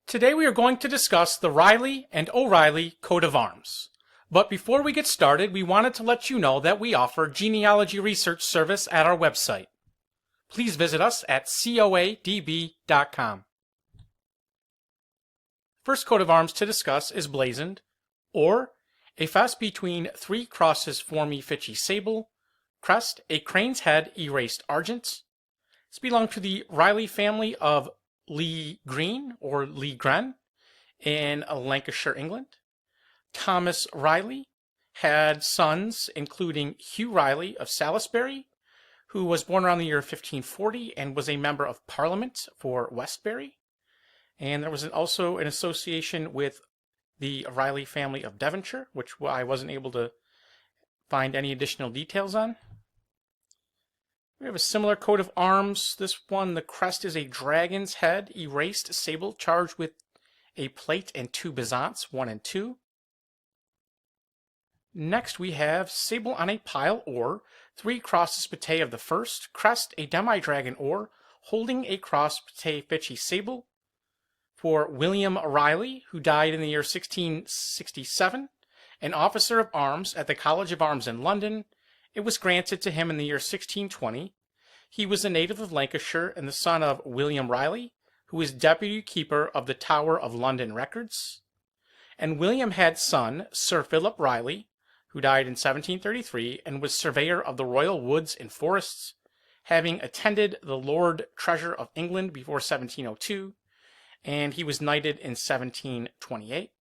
Today we are going to discuss the Ryley and O'Reilly coat of arms. But before we get started, we wanted to let you know that we offer genealogy research service at our website. Please visit us at coadb.com. First coat of arms to discuss is blazoned, or a fess between three crosses formée fitchee sable, crest, a crane's head erased argent. This belonged to the Ryley family of Le Grene or Le Grene in Lancashire, England. Thomas Ryley had sons including Hugh Ryley of Salisbury, who was born around the year 1540 and was a member of Parliament for Westbury. And there was also an association with the Ryley family of Devonshire, which I wasn't able to find any additional details on. We have a similar coat of arms. This one, the crest is a dragon's head, erased sable, charged with a plate and two bezants, 1 and 2. Next we have sable on a pile or, three crosses patee of the first, crest, a demi-dragon or, holding a cross patee fitchee sable, for William Ryley, who died in the year 1667, an officer of arms at the College of Arms in London. It was granted to him in the year 1620. He was a native of Lancashire and the son of William Ryley, who was deputy keeper of the Tower of London Records. And William had son, Sir Philip Ryley, who died in 1733 and was surveyor of the royal woods and forests, having attended the Lord Treasurer of England before 1702, and he was knighted in 1728.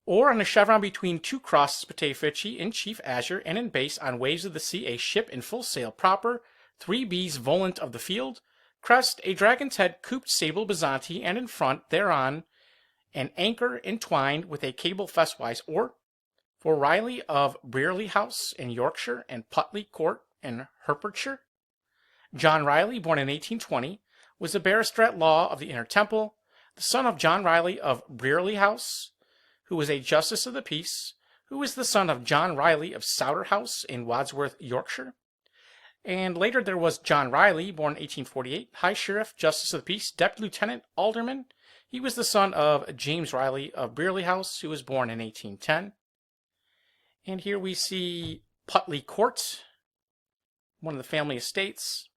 Or on a chevron between two crosses patee fitchee in chief azure and in base on waves of the sea a ship in full sail proper, 3 B's volant of the field, crest, a dragon's head cooped sable bezanti, and in front thereon an anchor entwined with a cable fesswise, or for Ryley of Ryley House in Yorkshire and Putley Court in Hertfordshire. John Ryley, born in 1820, was a barrister at law of the Inner Temple, the son of John Ryley of Ryley House, who was a justice of the peace, who was the son of John Ryley of Souter House in Wadsworth, Yorkshire. And later there was John Ryley, born 1848, High Sheriff, Justice of the Peace, Deputy Lieutenant, Alderman. He was the son of James Ryley of Ryley House, who was born in 1810. And here we see Putley Court, one of the family estates.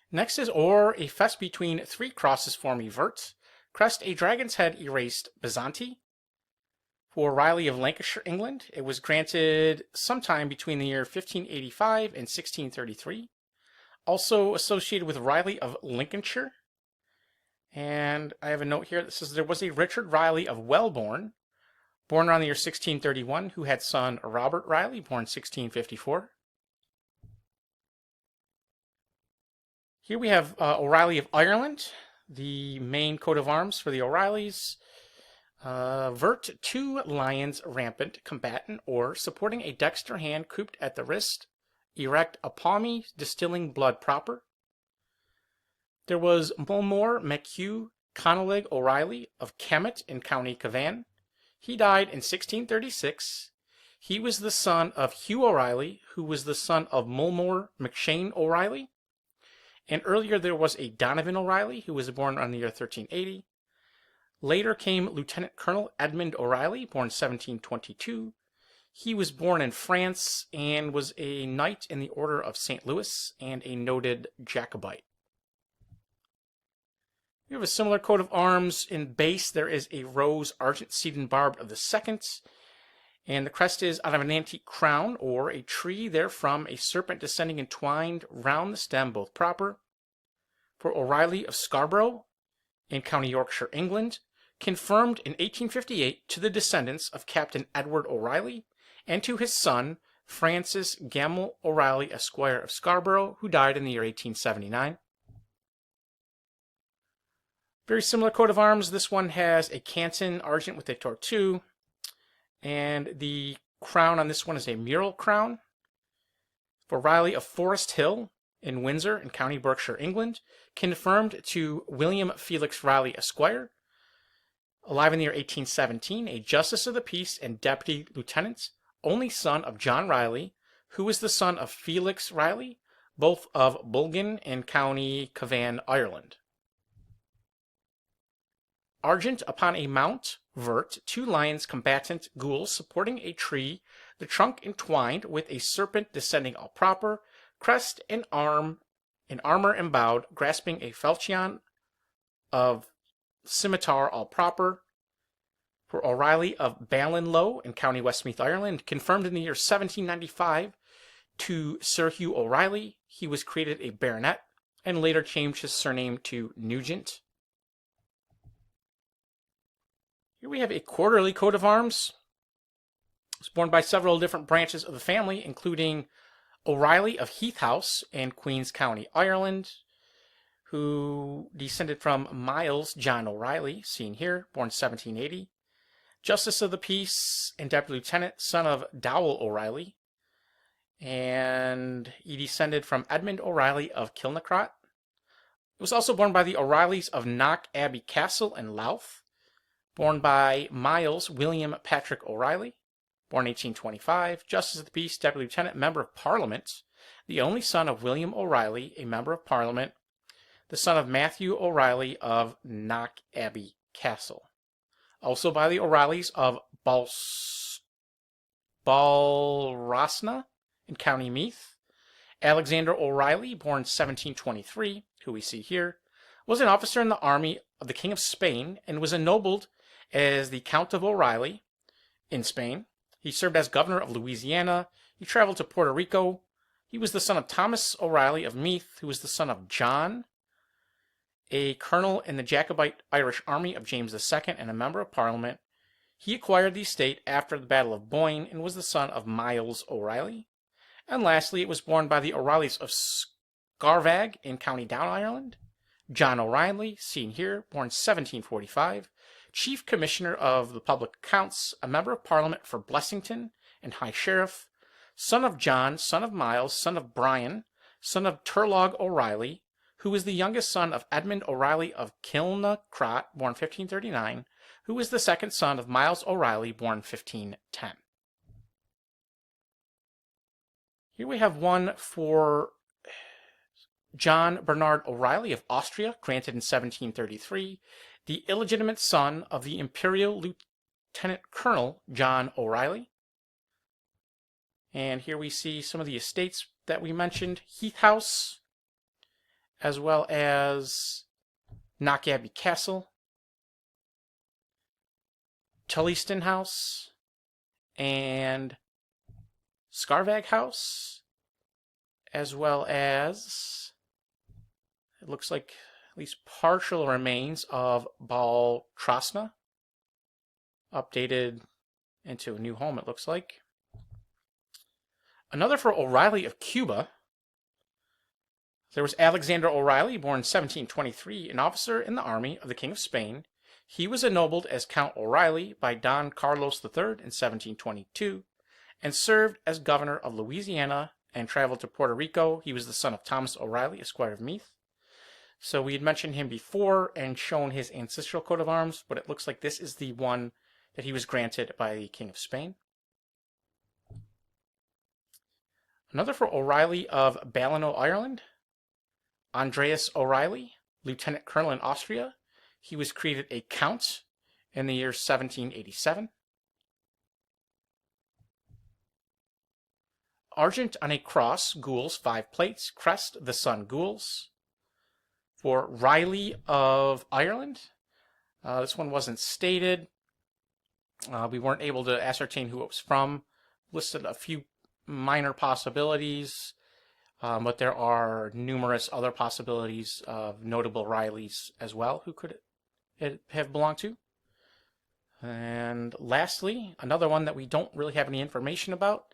Next is or, a fess between three crosses formée vert, crest, a dragon's head erased bezanti. For Ryley of Lancashire, England, it was granted sometime between the year 1585 and 1633. Also associated with Ryley of Lincolnshire. And I have a note here that says there was a Richard Ryley of Welborn, born around the year 1631, who had son Robert Ryley, born 1654. Here we have O'Reilly of Ireland, the main coat of arms for the O'Reillys. Vert, 2 lions rampant, combatant, or supporting a dexter hand cooped at the wrist, erect a palmy, distilling blood proper. There was Mulmore MacHugh Conolig O'Reilly of Kemet in County Cavan. He died in 1636. He was the son of Hugh O'Reilly, who was the son of Mulmore McShane O'Reilly. And earlier there was a Donovan O'Reilly, who was born around the year 1380. Later came Lieutenant Colonel Edmund O'Reilly, born 1722. He was born in France and was a knight in the Order of St. Louis and a noted Jacobite. We have a similar coat of arms. In base there is a rose argent seed and barbed of the second, and the crest is out of an antique crown, or a tree therefrom, a serpent descending entwined round the stem, both proper. For O'Reilly of Scarborough, in County Yorkshire, England, confirmed in 1858 to the descendants of Captain Edward O'Reilly, and to his son, Francis Gamble O'Reilly, Esquire of Scarborough, who died in the year 1879. Very similar coat of arms. This one has a canton argent with a tortue, and the crown on this one is a mural crown. For Ryley of Forest Hill in Windsor in County Berkshire, England, confirmed to William Felix Ryley, Esquire, alive in the year 1817, a justice of the peace and deputy lieutenant, only son of John Ryley, who was the son of Felix Ryley, both of Bulgan in County Cavan, Ireland. Argent upon a mount, vert, 2 lions combatant gules supporting a tree, the trunk entwined with a serpent descending all proper, crest and armor embowed, grasping a falchion of scimitar all proper. For O'Reilly of Ballinlow in County Westmeath, Ireland, confirmed in the year 1795 to Sir Hugh Ryley. He was created a baronet and later changed his surname to Nugent. Here we have a quarterly coat of arms. It was borne by several different branches of the family, including O'Reilly of Heath House in Queen's County, Ireland, who descended from Miles John O'Reilly, seen here, born 1780. Justice of the Peace and Deputy Lieutenant, son of Dowell O'Reilly. And he descended from Edmund O'Reilly of Kilnacrot. It was also borne by the O'Reillys of Knock Abbey Castle and Louth. Born by Miles William Patrick O'Reilly, born 1825, Justice of the Peace, Deputy Lieutenant, Member of Parliament, the only son of William O'Reilly, a Member of Parliament, the son of Matthew O'Reilly of Knock Abbey Castle. Also by the O'Reillys of Balrosna in County Meath. Alexander O'Reilly, born 1723, who we see here, was an officer in the army of the King of Spain and was ennobled as the Count of O'Reilly in Spain. He served as governor of Louisiana. He traveled to Puerto Rico. He was the son of Thomas O'Reilly of Meath, who was the son of John, a colonel in the Jacobite Irish army of James II and a member of Parliament. He acquired the estate after the Battle of Boyne and was the son of Miles O'Reilly. And lastly, it was borne by the O'Reillys of Scarvag in County Down, Ireland. John O'Reilly, seen here, born 1745, Chief Commissioner of the Public Accounts, a Member of Parliament for Blessington and High Sheriff, son of John, son of Miles, son of Brian, son of Turlog O'Reilly, who was the youngest son of Edmund O'Reilly of Kilnacrot, born 1539, who was the second son of Miles O'Reilly, born 1510. Here we have one for John Bernard O'Reilly of Austria, granted in 1733, the illegitimate son of the Imperial Lieutenant Colonel John O'Reilly. And here we see some of the estates that we mentioned, Heath House, as well as Knock Abbey Castle, Tullyston House, and Scarvag House, as well as, it looks like at least partial remains of Baltrosna, updated into a new home, it looks like. Another for O'Reilly of Cuba. There was Alexander O'Reilly, born 1723, an officer in the army of the King of Spain. He was ennobled as Count O'Reilly by Don Carlos III in 1722, and served as governor of Louisiana and traveled to Puerto Rico. He was the son of Thomas O'Reilly, Esquire of Meath. So we had mentioned him before and shown his ancestral coat of arms, but it looks like this is the one that he was granted by the King of Spain. Another for O'Reilly of Ballinlow, Ireland. Andreas O'Reilly, Lieutenant Colonel in Austria. He was created a count in the year 1787. Argent on a cross, gules, 5 plates. Crest, the sun gules. For Reilly of Ireland. This one wasn't stated. We weren't able to ascertain who it was from. Listed a few minor possibilities, but there are numerous other possibilities of notable Reyleys as well who could it have belonged to. And lastly, another one that we don't really have any information about,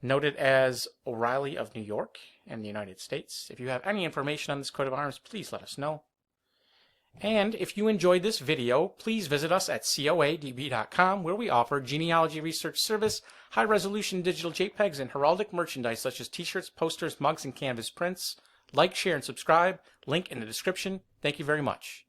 noted as O'Reilly of New York in the United States. If you have any information on this coat of arms, please let us know. And if you enjoyed this video, please visit us at coadb.com, where we offer genealogy research service, high-resolution digital JPEGs, and heraldic merchandise such as t-shirts, posters, mugs, and canvas prints. Like, share, and subscribe. Link in the description. Thank you very much.